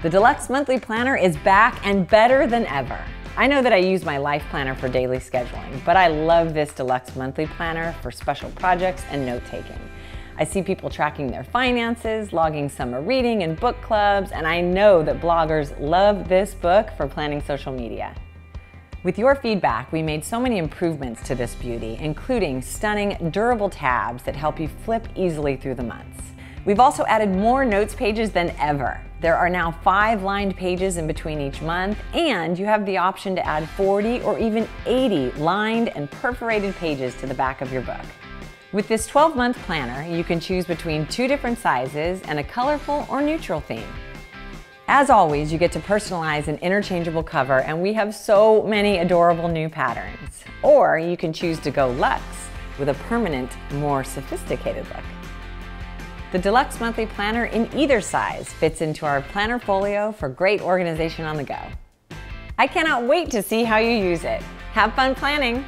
The Deluxe Monthly Planner is back and better than ever. I know that I use my life planner for daily scheduling, but I love this Deluxe Monthly Planner for special projects and note-taking. I see people tracking their finances, logging summer reading and book clubs, and I know that bloggers love this book for planning social media. With your feedback, we made so many improvements to this beauty, including stunning, durable tabs that help you flip easily through the months. We've also added more notes pages than ever. There are now 5 lined pages in between each month, and you have the option to add 40 or even 80 lined and perforated pages to the back of your book. With this 12-month planner, you can choose between 2 different sizes and a colorful or neutral theme. As always, you get to personalize an interchangeable cover, and we have so many adorable new patterns. Or you can choose to go luxe with a permanent, more sophisticated look. The Deluxe Monthly Planner in either size fits into our planner folio for great organization on the go. I cannot wait to see how you use it. Have fun planning!